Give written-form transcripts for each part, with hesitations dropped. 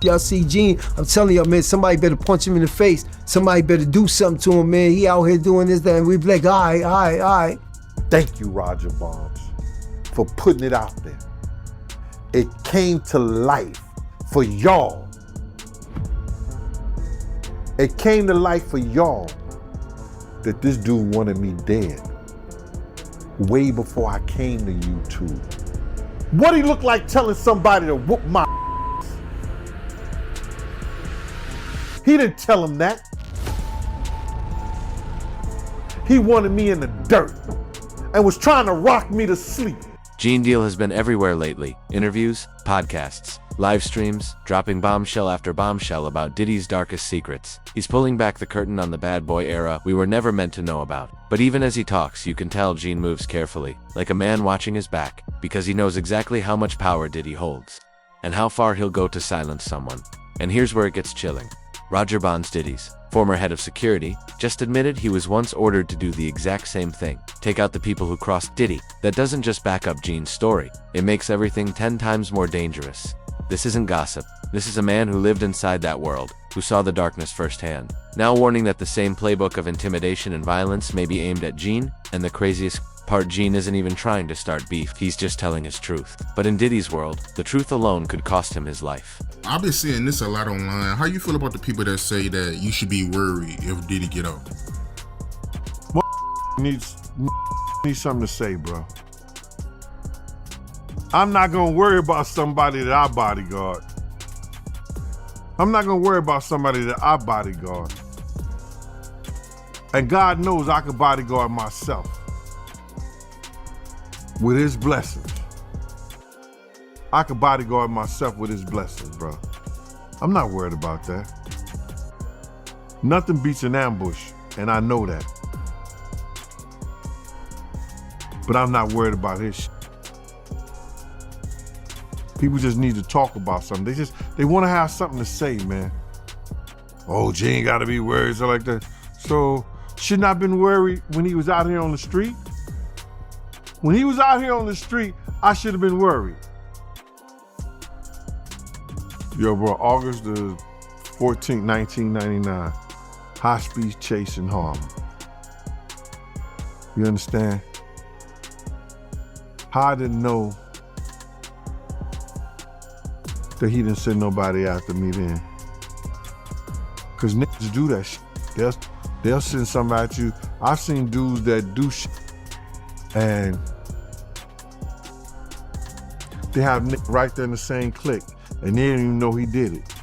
Y'all see Gene, I'm telling y'all, man, somebody better punch him in the face. Somebody better do something to him, man. He out here doing this, that, and we be like, all right. Thank you, Roger Bonds, for putting it out there. It came to life for y'all. It came to life for y'all that this dude wanted me dead way before I came to YouTube. What he look like telling somebody to whoop my ass? He didn't tell him that. He wanted me in the dirt and was trying to rock me to sleep. Gene Deal has been everywhere lately. Interviews, podcasts, live streams, dropping bombshell after bombshell about Diddy's darkest secrets. He's pulling back the curtain on the bad boy era we were never meant to know about. But even as he talks, you can tell Gene moves carefully, like a man watching his back, because he knows exactly how much power Diddy holds, and how far he'll go to silence someone. And here's where it gets chilling. Roger Bonds, Diddy's former head of security, just admitted he was once ordered to do the exact same thing. Take out the people who crossed Diddy. That doesn't just back up Gene's story. It makes everything 10 times more dangerous. This isn't gossip. This is a man who lived inside that world, who saw the darkness firsthand. Now warning that the same playbook of intimidation and violence may be aimed at Gene, and the craziest part, Gene isn't even trying to start beef. He's just telling his truth. But in Diddy's world, the truth alone could cost him his life. I've been seeing this a lot online. How you feel about the people that say that you should be worried if Diddy get off? Needs something to say, bro. I'm not gonna worry about somebody that I bodyguard. I'm not gonna worry about somebody that I bodyguard. And God knows I can bodyguard myself with his blessings. I can bodyguard myself with his blessings, bro. I'm not worried about that. Nothing beats an ambush, and I know that. But I'm not worried about his shit. People just need to talk about something. They want to have something to say, man. Oh, Gene got to be worried, so like that. So, shouldn't I have been worried when he was out here on the street? When he was out here on the street, I should have been worried. Yo, bro, August the 14th, 1999, high-speed chase in Harlem. You understand? How I didn't know that he didn't send nobody after me then. Cause niggas do that shit. They'll send somebody at you. I've seen dudes that do shit and they have Nick right there in the same clique and they didn't even know he did it.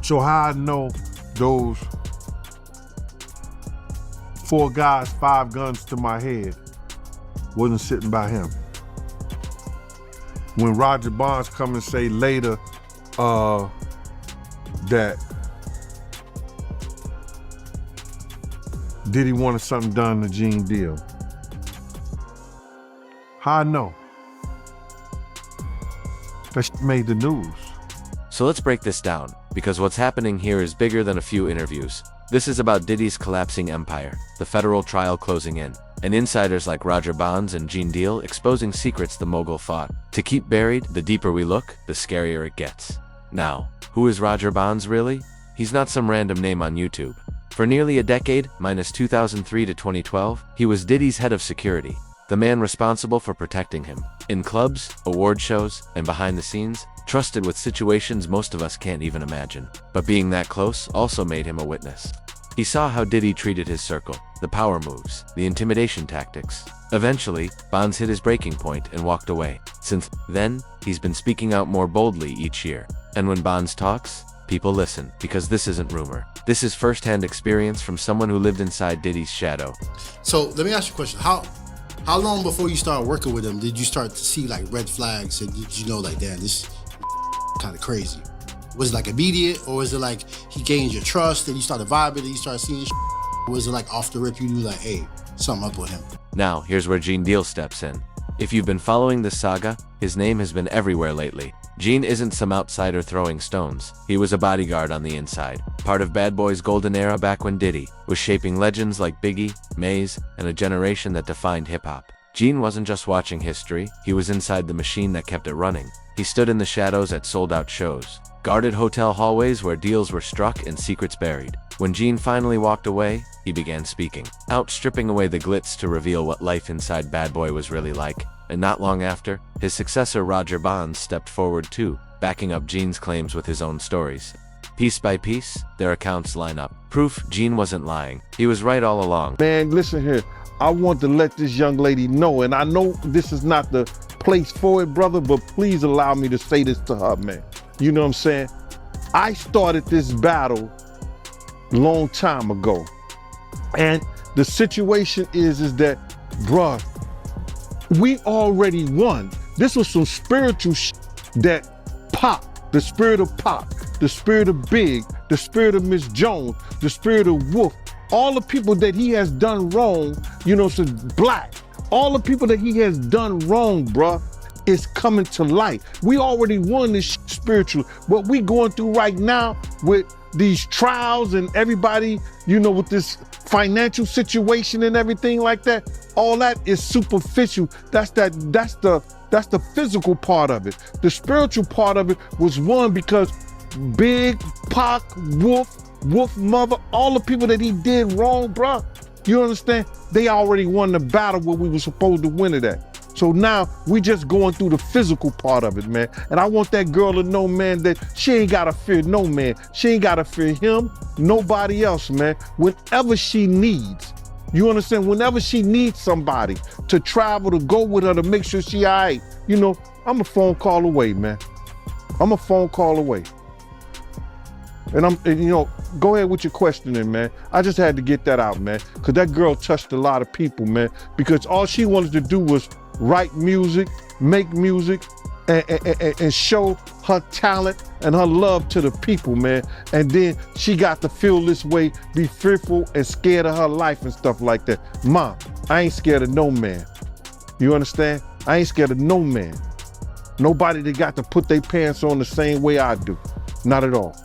So how I know those 4 guys, 5 guns to my head wasn't sitting by him. When Roger Bonds come and say later that Diddy wanted something done to Gene Deal. How I know? That shit made the news. So let's break this down, because what's happening here is bigger than a few interviews. This is about Diddy's collapsing empire, the federal trial closing in, and insiders like Roger Bonds and Gene Deal exposing secrets the mogul fought to keep buried. The deeper we look, the scarier it gets. Now, who is Roger Bonds really? He's not some random name on YouTube. For nearly a decade, minus 2003 to 2012, he was Diddy's head of security, the man responsible for protecting him. In clubs, award shows, and behind the scenes, trusted with situations most of us can't even imagine. But being that close also made him a witness. He saw how Diddy treated his circle, the power moves, the intimidation tactics. Eventually, Bonds hit his breaking point and walked away. Since then, he's been speaking out more boldly each year. And when Bonds talks, people listen, because this isn't rumor. This is first-hand experience from someone who lived inside Diddy's shadow. So let me ask you a question. How long before you started working with him did you start to see like red flags and did you know like, damn, this kind of crazy? Was it like immediate, or was it like he gained your trust and you started vibing and you started seeing shit? Or was it like off the rip you knew like, hey, something up with him? Now, here's where Gene Deal steps in. If you've been following this saga, his name has been everywhere lately. Gene isn't some outsider throwing stones. He was a bodyguard on the inside, part of Bad Boy's golden era back when Diddy was shaping legends like Biggie, Maze, and a generation that defined hip-hop. Gene wasn't just watching history, he was inside the machine that kept it running. He stood in the shadows at sold-out shows, guarded hotel hallways where deals were struck and secrets buried. When Gene finally walked away, he began speaking, outstripping away the glitz to reveal what life inside Bad Boy was really like. And not long after, his successor Roger Bonds stepped forward too, backing up Gene's claims with his own stories. Piece by piece, their accounts line up. Proof Gene wasn't lying. He was right all along. Man, listen here. I want to let this young lady know, and I know this is not the place for it, brother, but please allow me to say this to her, man. You know what I'm saying? I started this battle long time ago. And the situation is that, bruh, we already won. This was some spiritual that Pop, the spirit of Pop, the spirit of Big, the spirit of Miss Jones, the spirit of Wolf, all the people that he has done wrong, you know, so Black, all the people that he has done wrong, bruh, is coming to light. We already won this spiritual. What we going through right now with these trials and everybody, you know, with this financial situation and everything like that, all that is superficial. That's the physical part of it. The spiritual part of it was won because Big, Pac, Wolf Mother, all the people that he did wrong, bruh, you understand? They already won the battle where we were supposed to win it at. So now we just going through the physical part of it, man. And I want that girl to know, man, that she ain't gotta fear no man. She ain't gotta fear him, nobody else, man. Whenever she needs, you understand? Whenever she needs somebody to travel, to go with her, to make sure she all right, you know, I'm a phone call away, man. I'm a phone call away. And you know, go ahead with your questioning, man. I just had to get that out, man. Cause that girl touched a lot of people, man. Because all she wanted to do was write music, make music, and show her talent and her love to the people, man. And then she got to feel this way, be fearful and scared of her life and stuff like that. Mom, I ain't scared of no man. You understand? I ain't scared of no man. Nobody that got to put their pants on the same way I do. Not at all.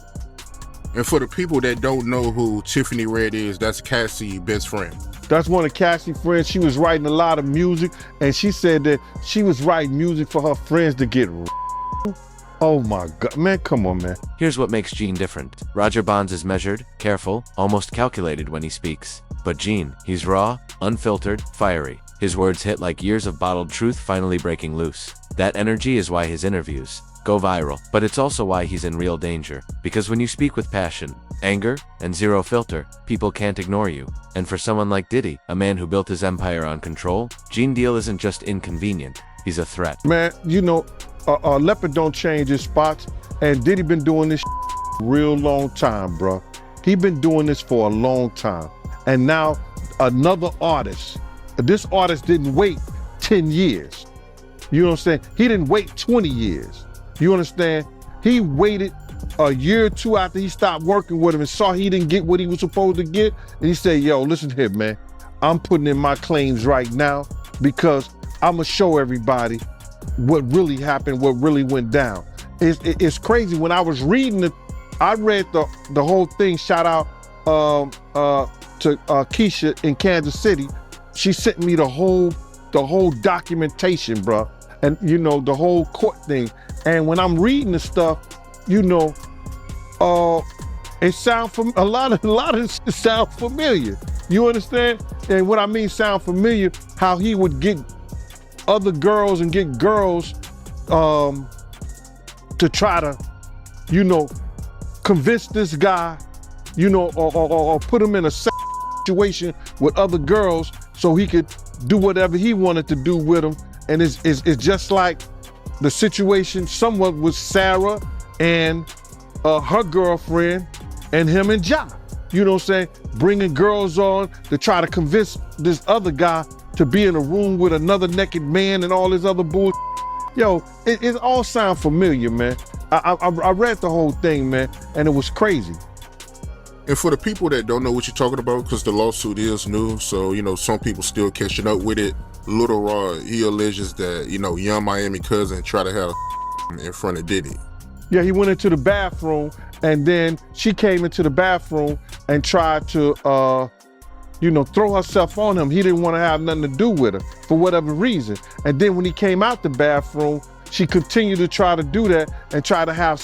And for the people that don't know who Tiffany Red is, that's Cassie's best friend. That's one of Cassie's friends. She was writing a lot of music, and she said that she was writing music for her friends to get. Oh my God, man, come on, man. Here's what makes Gene different. Roger Bonds is measured, careful, almost calculated when he speaks. But Gene, he's raw, unfiltered, fiery. His words hit like years of bottled truth finally breaking loose. That energy is why his interviews go viral, but it's also why he's in real danger. Because when you speak with passion, anger, and zero filter, people can't ignore you. And for someone like Diddy, a man who built his empire on control, Gene Deal isn't just inconvenient, he's a threat. Man, you know, leopard don't change his spots, and Diddy been doing this real long time, bro. He been doing this for a long time. And now another artist, this artist didn't wait 10 years. You know what I'm saying? He didn't wait 20 years. You understand? He waited a year or two after he stopped working with him and saw he didn't get what he was supposed to get. And he said, yo, listen here, man. I'm putting in my claims right now because I'm going to show everybody what really happened, what really went down. It's crazy. When I was reading I read the whole thing. Shout out to Keisha in Kansas City. She sent me the whole documentation, bro. And you know, the whole court thing. And when I'm reading the stuff, you know, it sound a lot of it sound familiar. You understand? And what I mean sound familiar, how he would get other girls and get girls to try to, you know, convince this guy, you know, or put him in a situation with other girls so he could do whatever he wanted to do with them. And it's just like the situation somewhat with Sarah and her girlfriend and him and Ja. You know what I'm saying? Bringing girls on to try to convince this other guy to be in a room with another naked man and all this other bull. Yo, it all sound familiar, man. I read the whole thing, man, and it was crazy. And for the people that don't know what you're talking about, because the lawsuit is new, so, you know, some people still catching up with it. Little Rod, he alleges that, you know, Young Miami cousin tried to have in front of Diddy. Yeah, he went into the bathroom, and then she came into the bathroom and tried to throw herself on him. He didn't want to have nothing to do with her for whatever reason. And then when he came out the bathroom, she continued to try to do that and try to have,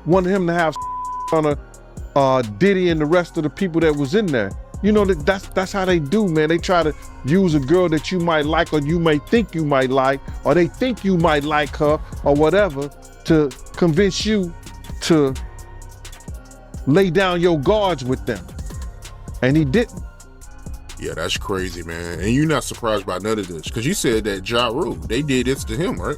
wanted him to have on Diddy and the rest of the people that was in there. That's how they do, man. They try to use a girl that you might like or you may think you might like, or they think you might like her or whatever, to convince you to lay down your guards with them. And he didn't. Yeah, that's crazy, man. And you're not surprised by none of this, because you said that Ja Rule, they did this to him, right?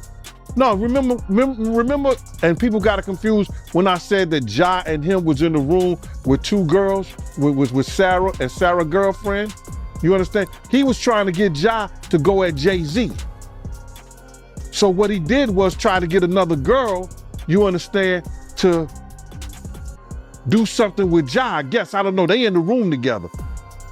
No, remember, and people got it confused when I said that Ja and him was in the room with two girls, with Sarah and Sarah's girlfriend. You understand? He was trying to get Ja to go at Jay-Z. So what he did was try to get another girl, you understand, to do something with Ja, I guess. I don't know. They in the room together.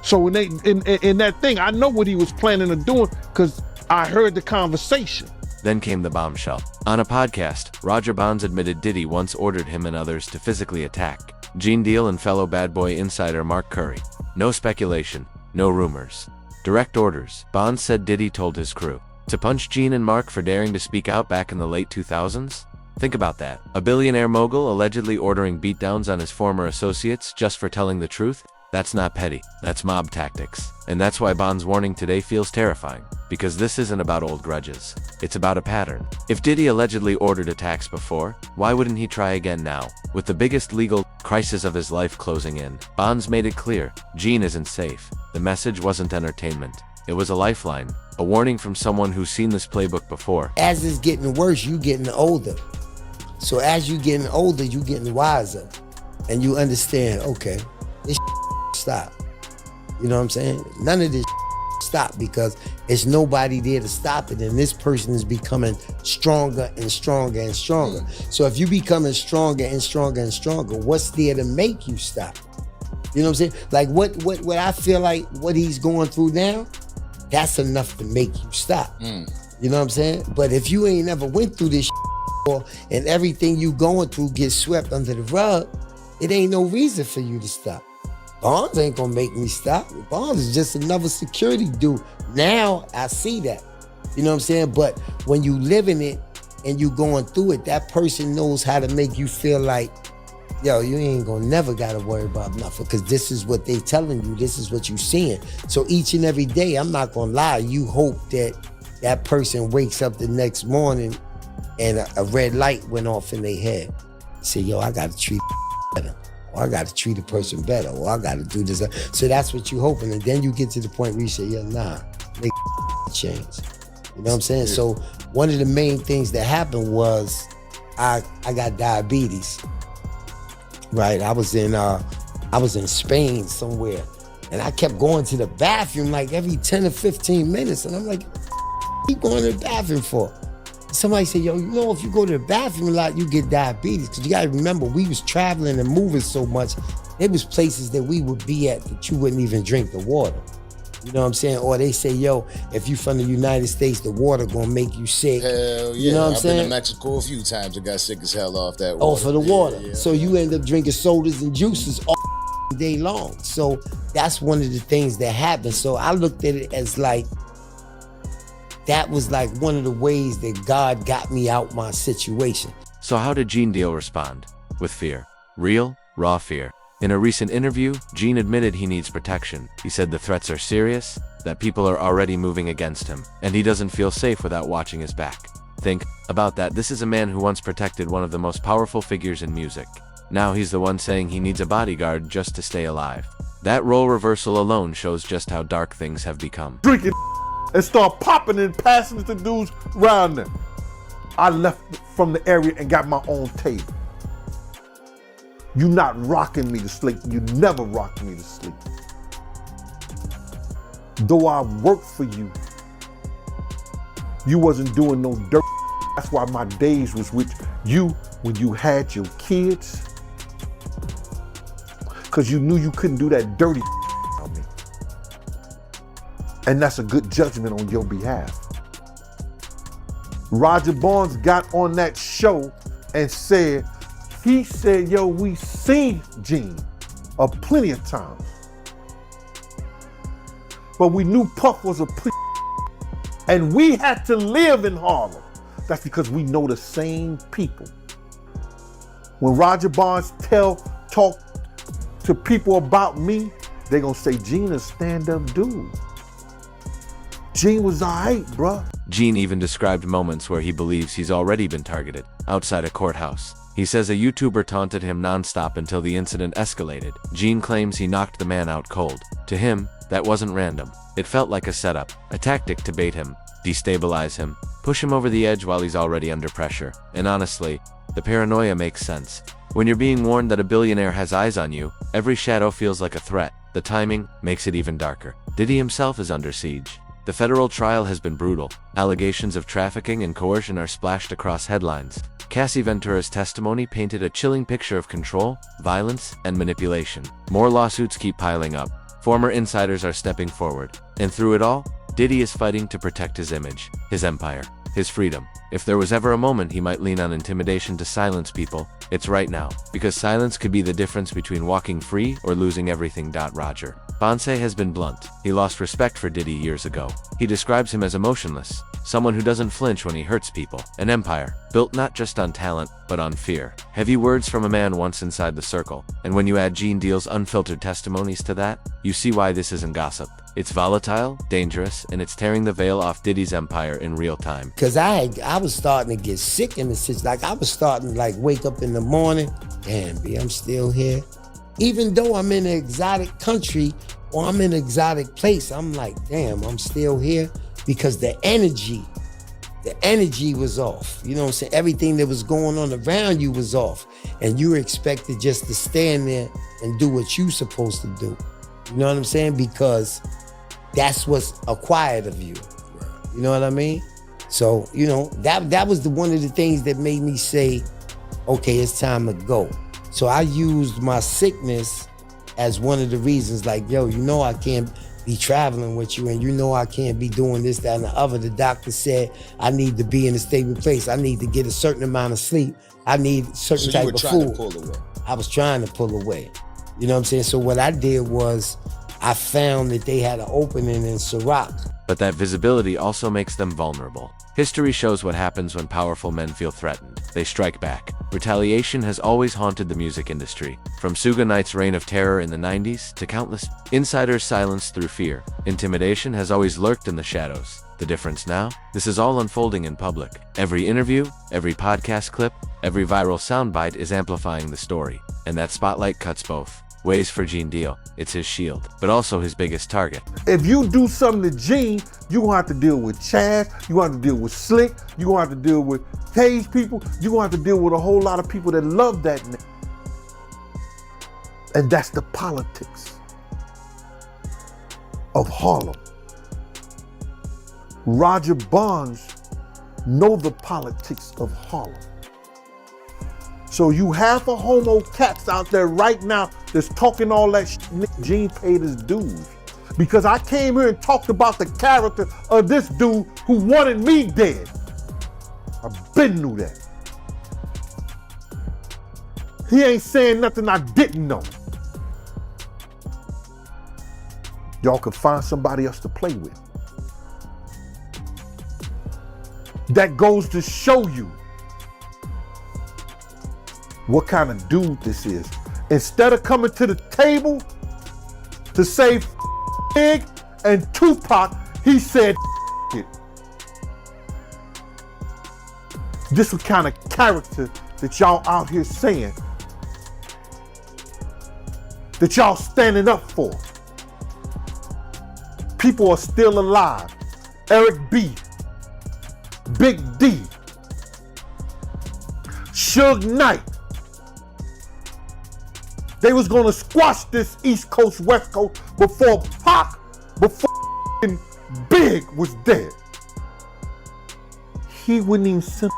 So when they in that thing, I know what he was planning on doing because I heard the conversation. Then came the bombshell. On a podcast, Roger Bonds admitted Diddy once ordered him and others to physically attack Gene Deal and fellow Bad Boy insider Mark Curry. No speculation, no rumors. Direct orders. Bonds said Diddy told his crew to punch Gene and Mark for daring to speak out back in the late 2000s? Think about that. A billionaire mogul allegedly ordering beatdowns on his former associates just for telling the truth? That's not petty. That's mob tactics. And that's why Bonds' warning today feels terrifying. Because this isn't about old grudges. It's about a pattern. If Diddy allegedly ordered attacks before, why wouldn't he try again now? With the biggest legal crisis of his life closing in, Bonds made it clear, Gene isn't safe. The message wasn't entertainment. It was a lifeline. A warning from someone who's seen this playbook before. As it's getting worse, you getting older. So as you getting older, you getting wiser. And you understand, okay, this stop. You know what I'm saying? None of this stop, because it's nobody there to stop it, and this person is becoming stronger and stronger and stronger. So if you becoming stronger and stronger and stronger, what's there to make you stop? You know what I'm saying? Like what I feel like what he's going through now, that's enough to make you stop. You know what I'm saying? But if you ain't never went through this and everything you going through gets swept under the rug, it ain't no reason for you to stop. Bonds ain't gonna make me stop. Bonds is just another security dude. Now I see that. You know what I'm saying? But when you live in it and you going through it, that person knows how to make you feel like, yo, you ain't gonna never gotta worry about nothing, because this is what they telling you, this is what you seeing. So each and every day, I'm not gonna lie, you hope that that person wakes up the next morning and a red light went off in their head. Say, yo, I gotta treat better. Or I gotta treat a person better. Or I gotta do this. So that's what you hoping. And then you get to the point where you say, yeah, nah, make change. You know what I'm saying? So one of the main things that happened was I got diabetes. Right, I was in Spain somewhere, and I kept going to the bathroom like every 10 or 15 minutes, and I'm like, what you going to the bathroom for? Somebody said, yo, you know, if you go to the bathroom a lot, you get diabetes. Because you got to remember, we was traveling and moving so much, there was places that we would be at that you wouldn't even drink the water. You know what I'm saying? Or they say, yo, if you from the United States, the water gonna make you sick. Hell yeah. You know what I'm saying? I've been to Mexico a few times and got sick as hell off that water. Oh, for the water. Yeah, so you end up drinking sodas and juices all day long. So that's one of the things that happened. So I looked at it as like, that was like one of the ways that God got me out my situation. So how did Gene Deal respond? With fear. Real, raw fear. In a recent interview, Gene admitted he needs protection. He said the threats are serious, that people are already moving against him, and he doesn't feel safe without watching his back. Think about that. This is a man who once protected one of the most powerful figures in music. Now he's the one saying he needs a bodyguard just to stay alive. That role reversal alone shows just how dark things have become. Drinking and start popping and passing it to dudes around them. I left from the area and got my own table. You not rocking me to sleep. You never rocked me to sleep. Though I worked for you, you wasn't doing no dirt. That's why my days was with you when you had your kids. Because you knew you couldn't do that dirty on me. And that's a good judgment on your behalf. Roger Bonds got on that show and said, he said, yo, we seen Gene plenty of times. but we knew Puff was a and we had to live in Harlem. That's because we know the same people. When Roger Bonds talk to people about me, they gonna say Gene a stand-up dude. Gene was all right, bruh. Gene even described moments where he believes he's already been targeted, outside a courthouse. He says a YouTuber taunted him nonstop until the incident escalated. Gene claims he knocked the man out cold. To him, that wasn't random. It felt like a setup, a tactic to bait him, destabilize him, push him over the edge while he's already under pressure. And honestly, the paranoia makes sense. When you're being warned that a billionaire has eyes on you, every shadow feels like a threat. The timing makes it even darker. Diddy himself is under siege. The federal trial has been brutal. Allegations of trafficking and coercion are splashed across headlines. Cassie Ventura's testimony painted a chilling picture of control, violence, and manipulation. More lawsuits keep piling up. Former insiders are stepping forward. And through it all, Diddy is fighting to protect his image, his empire, his freedom. If there was ever a moment he might lean on intimidation to silence people, it's right now. Because silence could be the difference between walking free or losing everything. Roger Bonds has been blunt. He lost respect for Diddy years ago. He describes him as emotionless, someone who doesn't flinch when he hurts people. An empire, built not just on talent, but on fear. Heavy words from a man once inside the circle. And when you add Gene Deal's unfiltered testimonies to that, you see why this isn't gossip. It's volatile, dangerous, and it's tearing the veil off Diddy's empire in real time. Cause I was starting to get sick in the situation. Like I was starting to wake up in the morning, damn, B, I'm still here. Even though I'm in an exotic country or I'm in an exotic place, I'm like, damn, I'm still here because the energy was off. You know what I'm saying? Everything that was going on around you was off. And you were expected just to stand there and do what you supposed to do. You know what I'm saying? Because that's what's acquired of you. You know what I mean? So, you know, that was one of the things that made me say, okay, it's time to go. So I used my sickness as one of the reasons, like, yo, you know I can't be traveling with you and you know I can't be doing this, that, and the other. The doctor said I need to be in a stable place. I need to get a certain amount of sleep. I need certain type of food. So you were trying to pull away. I was trying to pull away. You know what I'm saying? So what I did was I found that they had an opening in Ciroc. But that visibility also makes them vulnerable. History shows what happens when powerful men feel threatened. They strike back. Retaliation has always haunted the music industry. From Suge Knight's reign of terror in the 90s to countless insiders silenced through fear. Intimidation has always lurked in the shadows. The difference now? This is all unfolding in public. Every interview, every podcast clip, every viral soundbite is amplifying the story. And that spotlight cuts both ways for Gene Deal. It's his shield, but also his biggest target. If you do something to Gene, you're gonna have to deal with Chaz, you're gonna have to deal with Slick, you're gonna have to deal with Tage people, you're gonna have to deal with a whole lot of people that love that name. And that's the politics of Harlem. Roger Bonds know the politics of Harlem. So you have a homo cats out there right now that's talking all that shit. Gene paid his dues. Because I came here and talked about the character of this dude who wanted me dead. I been knew that. He ain't saying nothing I didn't know. Y'all can find somebody else to play with. That goes to show you what kind of dude this is. Instead of coming to the table to say Big and Tupac, he said it. This is the kind of character that y'all out here saying, that y'all standing up for. People are still alive. Eric B, Big D, Suge Knight. They was gonna squash this East Coast, West Coast before Pac, before Big was dead. He wouldn't even send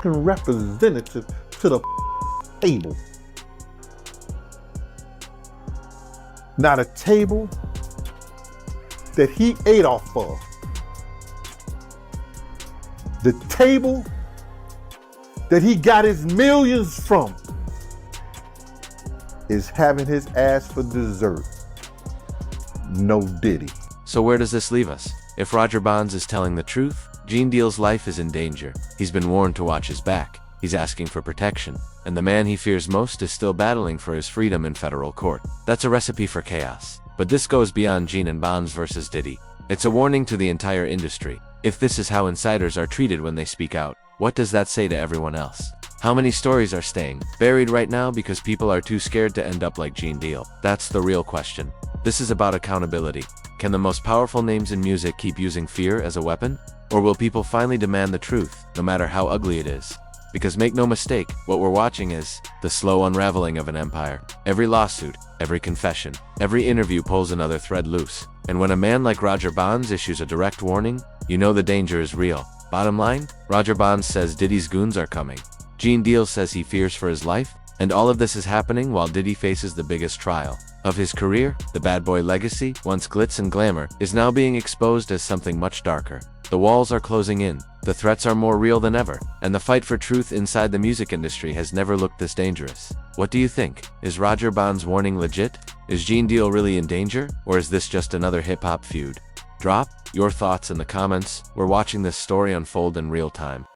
a representative to the table. Not a table that he ate off of. The table that he got his millions from is having his ass for dessert. No Diddy. So where does this leave us? If Roger Bonds is telling the truth, Gene Deal's life is in danger. He's been warned to watch his back. He's asking for protection. And the man he fears most is still battling for his freedom in federal court. That's a recipe for chaos. But this goes beyond Gene and Bonds versus Diddy. It's a warning to the entire industry. If this is how insiders are treated when they speak out, what does that say to everyone else? How many stories are staying buried right now because people are too scared to end up like Gene Deal? That's the real question. This is about accountability. Can the most powerful names in music keep using fear as a weapon? Or will people finally demand the truth, no matter how ugly it is? Because make no mistake, what we're watching is the slow unraveling of an empire. Every lawsuit, every confession, every interview pulls another thread loose. And when a man like Roger Bonds issues a direct warning, you know the danger is real. Bottom line, Roger Bonds says Diddy's goons are coming. Gene Deal says he fears for his life, and all of this is happening while Diddy faces the biggest trial of his career. The bad boy legacy, once glitz and glamour, is now being exposed as something much darker. The walls are closing in, the threats are more real than ever, and the fight for truth inside the music industry has never looked this dangerous. What do you think? Is Roger Bonds' warning legit? Is Gene Deal really in danger? Or is this just another hip-hop feud? Drop your thoughts in the comments. We're watching this story unfold in real time.